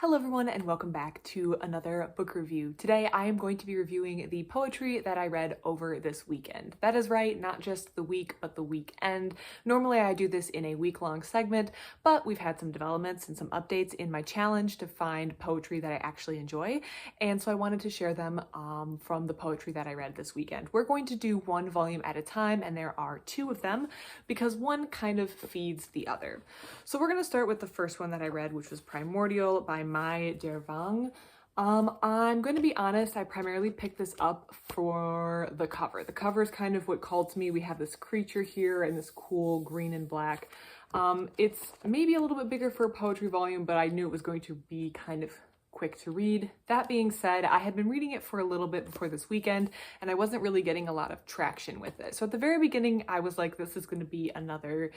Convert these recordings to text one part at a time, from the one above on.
Hello everyone and welcome back to another book review. Today I am going to be reviewing the poetry that I read over this weekend. That is right, not just the week, but the weekend. Normally I do this in a week-long segment, but we've had some developments and some updates in my challenge to find poetry that I actually enjoy, and so I wanted to share them from the poetry that I read this weekend. We're going to do one volume at a time, and there are two of them because one kind of feeds the other. So we're going to start with the first one that I read, which was Primordial by Mai Der Vang. I'm going to be honest, I primarily picked this up for the cover. The cover is kind of what called to me. We have this creature here and this cool green and black. It's maybe a little bit bigger for a poetry volume, but I knew it was going to be kind of quick to read. That being said, I had been reading it for a little bit before this weekend and I wasn't really getting a lot of traction with it. So at the very beginning, I was like, this is going to be another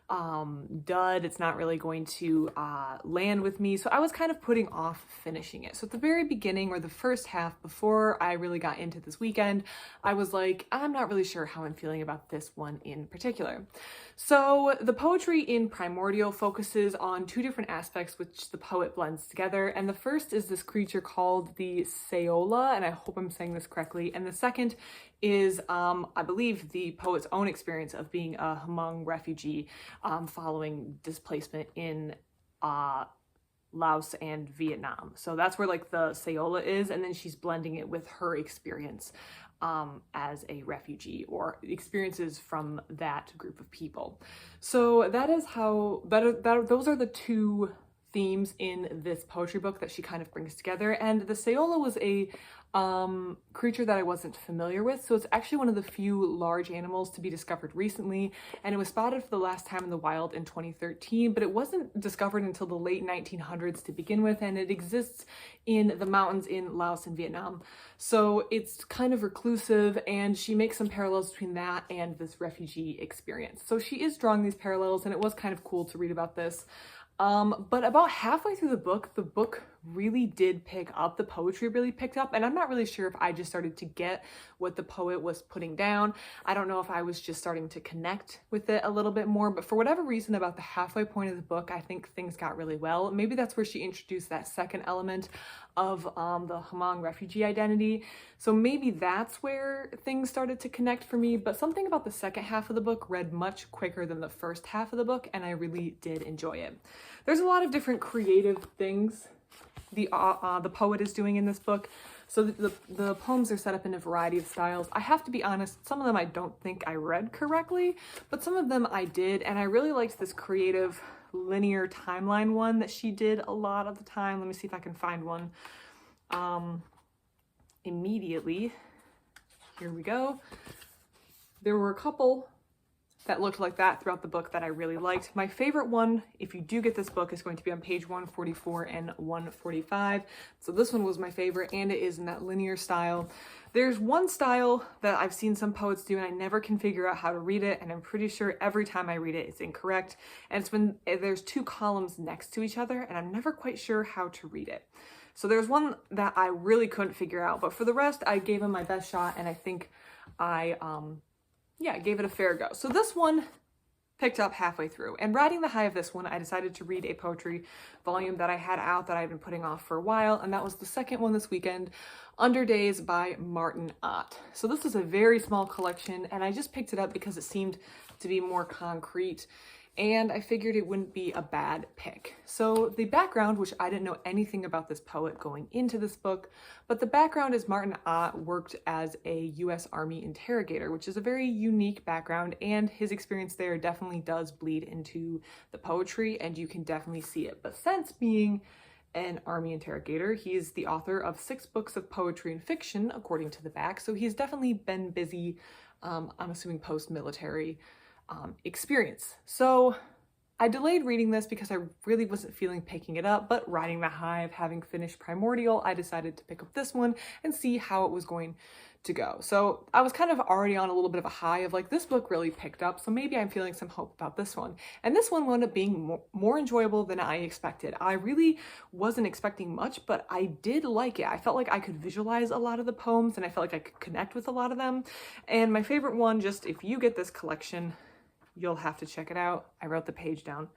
dud. It's not really going to land with me. So I was kind of putting off finishing it. So at the very beginning, or the first half before I really got into this weekend, I was like, I'm not really sure how I'm feeling about this one in particular. So the poetry in Primordial focuses on two different aspects which the poet blends together. And the first is this creature called the Saola, and I hope I'm saying this correctly. And the second is, I believe, the poet's own experience of being a Hmong refugee following displacement in Laos and Vietnam. So that's where like the Saola is, and then she's blending it with her experience as a refugee or experiences from that group of people. So that is how, those are the two themes in this poetry book that she kind of brings together. And the Saola was a creature that I wasn't familiar with. So it's actually one of the few large animals to be discovered recently, and it was spotted for the last time in the wild in 2013, but it wasn't discovered until the late 1900s to begin with, and it exists in the mountains in Laos and Vietnam. So it's kind of reclusive, and she makes some parallels between that and this refugee experience. So she is drawing these parallels, and it was kind of cool to read about this. But about halfway through the book really did pick up. The poetry really picked up, and I'm not really sure if I just started to get what the poet was putting down. I don't know if I was just starting to connect with it a little bit more, but for whatever reason, about the halfway point of the book, I think things got really well. Maybe that's where she introduced that second element of the Hmong refugee identity. So maybe that's where things started to connect for me, but something about the second half of the book read much quicker than the first half of the book, and I really did enjoy it. There's a lot of different creative things the poet is doing in this book. So the poems are set up in a variety of styles. I have to be honest, some of them I don't think I read correctly, but some of them I did, and I really liked this creative linear timeline one that she did a lot of the time. Let me see if I can find one immediately. Here we go. There were a couple that looked like that throughout the book that I really liked. My favorite one, if you do get this book, is going to be on page 144 and 145. So this one was my favorite, and it is in that linear style. There's one style that I've seen some poets do, and I never can figure out how to read it, and I'm pretty sure every time I read it, it's incorrect. And it's when there's two columns next to each other, and I'm never quite sure how to read it. So there's one that I really couldn't figure out, but for the rest, I gave him my best shot, and I think I gave it a fair go. So this one picked up halfway through, and riding the high of this one, I decided to read a poetry volume that I had out that I'd been putting off for a while, and that was the second one this weekend, Underdays by Martin Ott. So this is a very small collection, and I just picked it up because it seemed to be more concrete, and I figured it wouldn't be a bad pick. So the background, which I didn't know anything about this poet going into this book, but the background is Martin Ott worked as a US Army interrogator, which is a very unique background, and his experience there definitely does bleed into the poetry, and you can definitely see it. But since being an Army interrogator, he is the author of 6 books of poetry and fiction, according to the back, so he's definitely been busy, I'm assuming post-military experience. So I delayed reading this because I really wasn't feeling picking it up, but riding the high of having finished Primordial, I decided to pick up this one and see how it was going to go. So I was kind of already on a little bit of a high of like, this book really picked up, so maybe I'm feeling some hope about this one. And this one wound up being more enjoyable than I expected. I really wasn't expecting much, but I did like it. I felt like I could visualize a lot of the poems, and I felt like I could connect with a lot of them. And my favorite one, just if you get this collection, you'll have to check it out. I wrote the page down.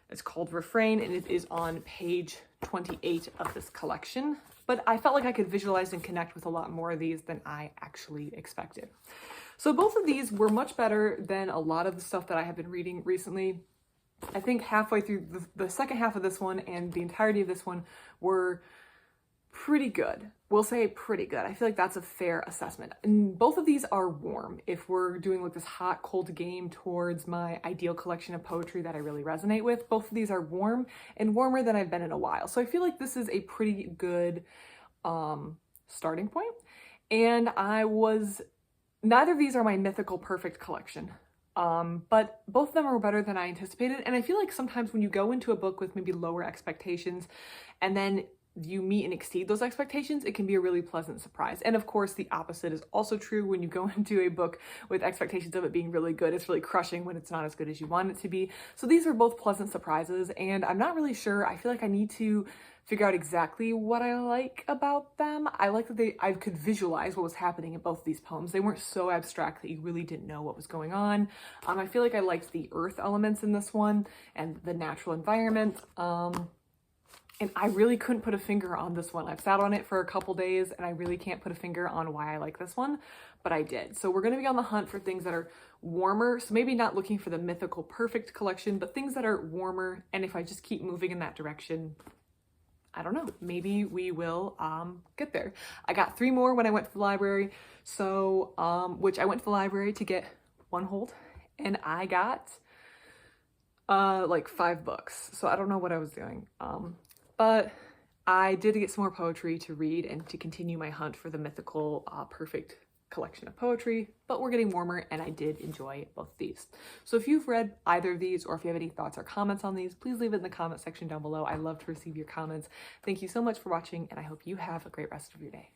It's called Refrain, and it is on page 28 of this collection, but I felt like I could visualize and connect with a lot more of these than I actually expected. So both of these were much better than a lot of the stuff that I have been reading recently. I think halfway through the second half of this one and the entirety of this one were pretty good. We'll say pretty good. I feel like that's a fair assessment. And both of these are warm. If we're doing like this hot, cold game towards my ideal collection of poetry that I really resonate with, both of these are warm and warmer than I've been in a while. So I feel like this is a pretty good starting point. And neither of these are my mythical perfect collection. But both of them are better than I anticipated. And I feel like sometimes when you go into a book with maybe lower expectations and then you meet and exceed those expectations, it can be a really pleasant surprise. And of course, the opposite is also true. When you go into a book with expectations of it being really good, it's really crushing when it's not as good as you want it to be. So these are both pleasant surprises, and I'm not really sure. I feel like I need to figure out exactly what I like about them. I like that I could visualize what was happening in both of these poems. They weren't so abstract that you really didn't know what was going on. I feel like I liked the earth elements in this one and the natural environment. And I really couldn't put a finger on this one. I've sat on it for a couple days and I really can't put a finger on why I like this one, but I did. So we're going to be on the hunt for things that are warmer. So maybe not looking for the mythical perfect collection, but things that are warmer. And if I just keep moving in that direction, I don't know, maybe we will get there. I got 3 more when I went to the library. So, which I went to the library to get one hold, and I got like 5 books. So I don't know what I was doing. But I did get some more poetry to read and to continue my hunt for the mythical perfect collection of poetry, but we're getting warmer and I did enjoy both of these. So if you've read either of these or if you have any thoughts or comments on these, please leave it in the comment section down below. I love to receive your comments. Thank you so much for watching and I hope you have a great rest of your day.